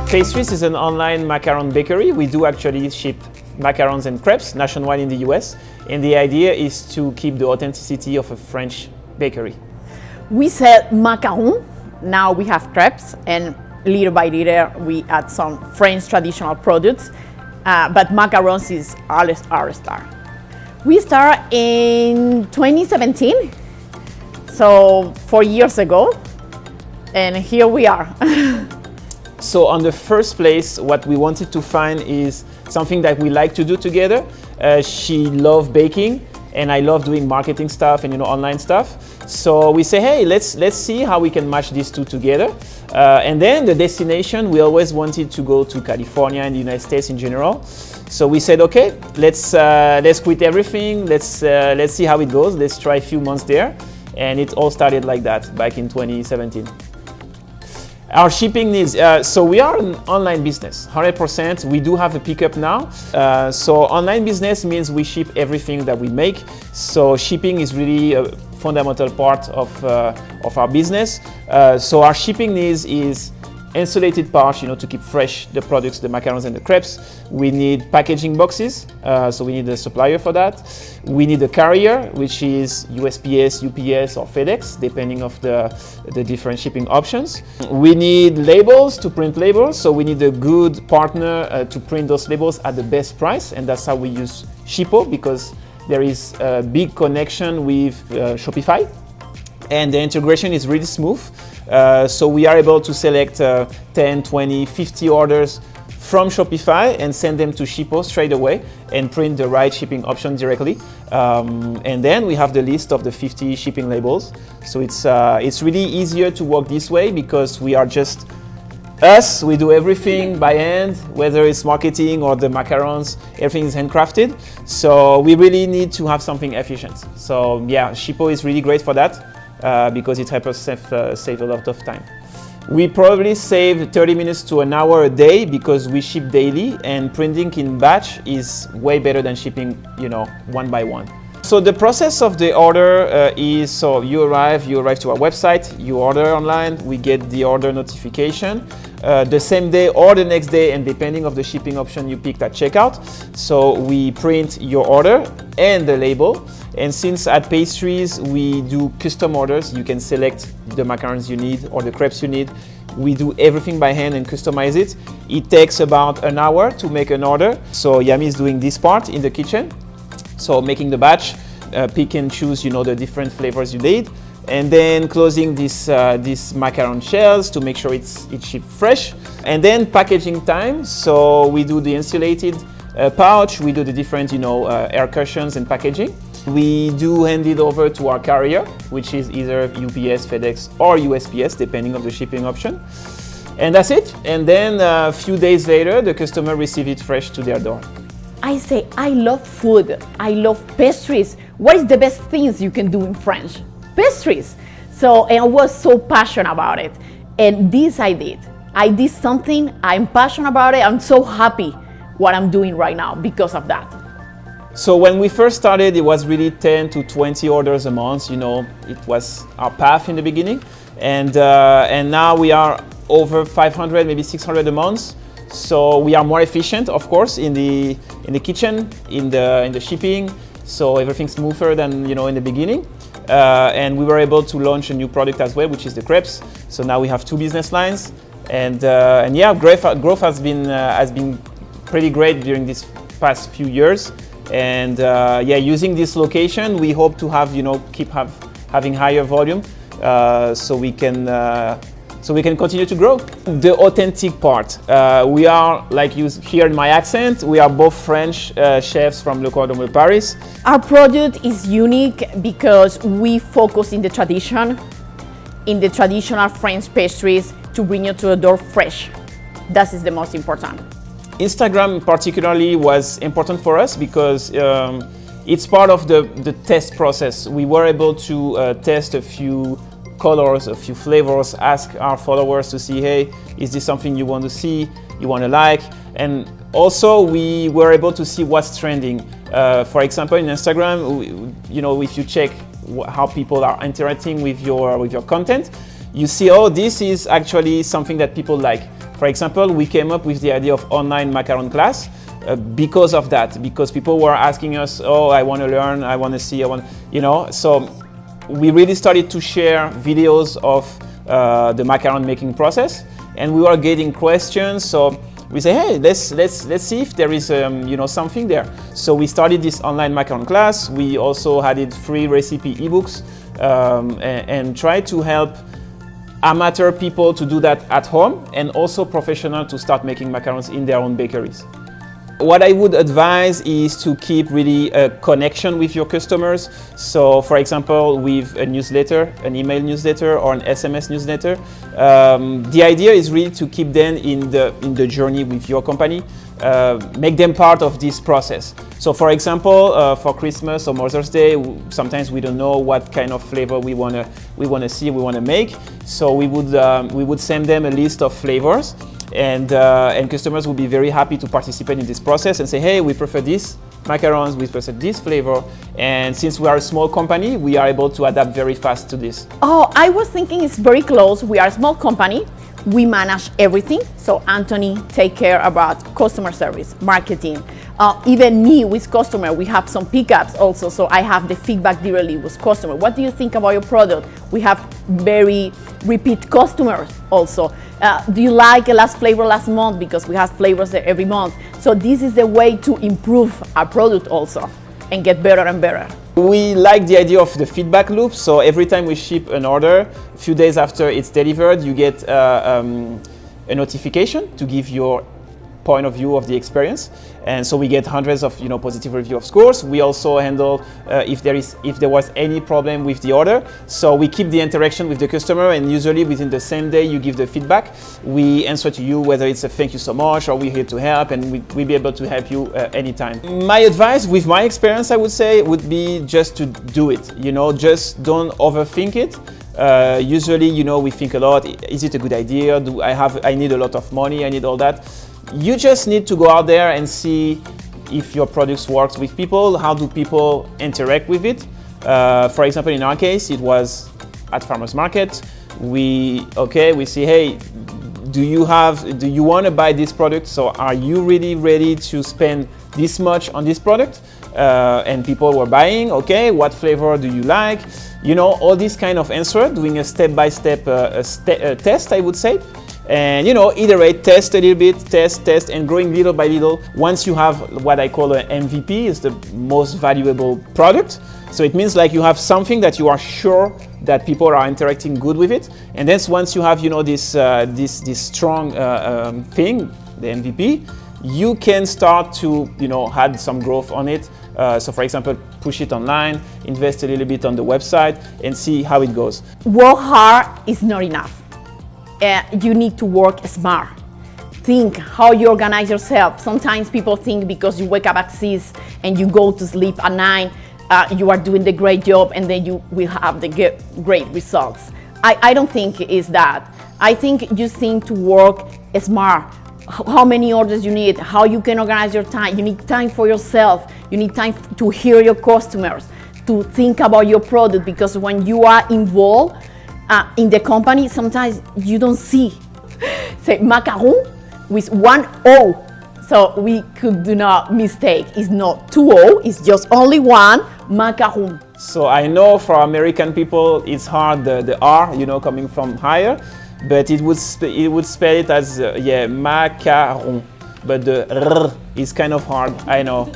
Pastreez is an online macaron bakery. We do actually ship macarons and crepes nationwide in the US. And the idea is to keep the authenticity of a French bakery. We sell macaron, now we have crepes, and little by little we add some French traditional products, but macarons is our star. We started in 2017, so 4 years ago, and here we are. So on the first place, what we wanted to find is something that we like to do together. She loved baking, and I love doing marketing stuff and online stuff. So we say, hey, let's see how we can match these two together. And then the destination, we always wanted to go to California and the United States in general. So we said, okay, let's quit everything. Let's see how it goes. Let's try a few months there, and it all started like that back in 2017. Our shipping needs, so we are an online business, 100%. We do have a pickup now. So online business means we ship everything that we make. So shipping is really a fundamental part of our business. So our shipping needs is insulated pouch, to keep fresh the products, the macarons and the crepes. We need packaging boxes, so we need a supplier for that. We need a carrier, which is USPS, UPS, or FedEx, depending of the different shipping options. We need labels to print labels, so we need a good partner to print those labels at the best price, and that's how we use Shippo, because there is a big connection with Shopify, and the integration is really smooth. So we are able to select 10, 20, 50 orders from Shopify and send them to Shippo straight away and print the right shipping option directly. And then we have the list of the 50 shipping labels. So it's really easier to work this way because we are just us. We do everything by hand, whether it's marketing or the macarons, everything is handcrafted. So we really need to have something efficient. So yeah, Shippo is really great for that. Because it helps us save a lot of time. We probably save 30 minutes to an hour a day because we ship daily, and printing in batch is way better than shipping, one by one. So the process of the order is, so you arrive to our website, you order online, we get the order notification the same day or the next day, and depending of the shipping option you picked at checkout. So we print your order and the label. And since at Pastreez we do custom orders, you can select the macarons you need or the crepes you need. We do everything by hand and customize it. It takes about an hour to make an order. So Yami is doing this part in the kitchen. So making the batch, pick and choose, the different flavors you need, and then closing this macaron shells to make sure it's shipped fresh. And then packaging time. So we do the insulated pouch. We do the different, air cushions and packaging. We do hand it over to our carrier, which is either UPS, FedEx, or USPS, depending on the shipping option. And that's it. And then a few days later, the customer receives it fresh to their door. I say, I love food. I love pastries. What is the best things you can do in French? Pastries. So, and I was so passionate about it. And this I did. I did something, I'm passionate about it. I'm so happy what I'm doing right now because of that. So when we first started, it was really 10 to 20 orders a month. It was our path in the beginning. And now we are over 500, maybe 600 a month. So we are more efficient, of course, in the kitchen, in the shipping. So everything's smoother than in the beginning. And we were able to launch a new product as well, which is the crepes. So now we have 2 business lines. And yeah, growth has been pretty great during these past few years. And yeah, using this location, we hope to have keep having higher volume, so we can continue to grow. The authentic part, we are, like you hear in my accent, we are both French chefs from Le Cordon Bleu Paris. Our product is unique because we focus in the tradition, in the traditional French pastries to bring you to the door fresh. That is the most important. Instagram particularly was important for us because it's part of the test process. We were able to test a few colors, a few flavors, ask our followers to see, hey, is this something you want to see, you want to like? And also we were able to see what's trending. For example, in Instagram, if you check how people are interacting with your content, you see, oh, this is actually something that people like. For example, we came up with the idea of online macaron class because of that, because people were asking us, oh, I want to learn, I want to see, so we really started to share videos of the macaron making process, and we were getting questions. So we say, hey, let's see if there is something there. So we started this online macaron class. We also added free recipe ebooks and tried to help amateur people to do that at home, and also professional to start making macarons in their own bakeries. What I would advise is to keep really a connection with your customers. So for example, with a newsletter, an email newsletter or an SMS newsletter, the idea is really to keep them in the journey with your company, make them part of this process. So for example, for Christmas or Mother's Day, sometimes we don't know what kind of flavor we want to make. So we would send them a list of flavors, and customers will be very happy to participate in this process and say, hey, we prefer this macarons, we prefer this flavor. And since we are a small company, we are able to adapt very fast to this. Oh, I was thinking it's very close. We are a small company. We manage everything. So Anthony take care about customer service, marketing. Even me with customer, we have some pickups also. So I have the feedback directly with customer. What do you think about your product? We have very repeat customers also. Do you like a last flavor last month? Because we have flavors there every month. So this is the way to improve our product also and get better and better. We like the idea of the feedback loop. So every time we ship an order, a few days after it's delivered, you get a notification to give your point of view of the experience. And so we get hundreds of positive review of scores. We also handle if there was any problem with the order. So we keep the interaction with the customer, and usually within the same day you give the feedback. We answer to you whether it's a thank you so much or we're here to help, and we'll be able to help you anytime. My advice with my experience, I would say, would be just to do it. Just don't overthink it. Usually, we think a lot. Is it a good idea? I need a lot of money? I need all that. You just need to go out there and see if your products works with people. How do people interact with it? For example, in our case, it was at farmers market. We see, hey, do you want to buy this product? So are you really ready to spend this much on this product? And people were buying. Okay, what flavor do you like? All this kind of answer, doing a step-by-step test, I would say. And iterate, test a little bit, test, and growing little by little. Once you have what I call an MVP, is the most valuable product. So it means like you have something that you are sure that people are interacting good with it. And then once you have this strong thing, the MVP, you can start to add some growth on it. So for example, push it online, invest a little bit on the website, and see how it goes. Work hard is not enough. You need to work smart. Think how you organize yourself. Sometimes people think because you wake up at 6 and you go to sleep at 9, you are doing the great job and then you will have the great results. I don't think it's that. I think you think to work smart. How many orders you need, how you can organize your time. You need time for yourself. You need time to hear your customers, to think about your product, because when you are involved in the company, sometimes you don't see. Say macaron with one O. So we could do not mistake. It's not 2 O, it's just only one macaron. So I know for American people, it's hard, the R, coming from higher, but it would spell it as, macaron. But the R is kind of hard, I know.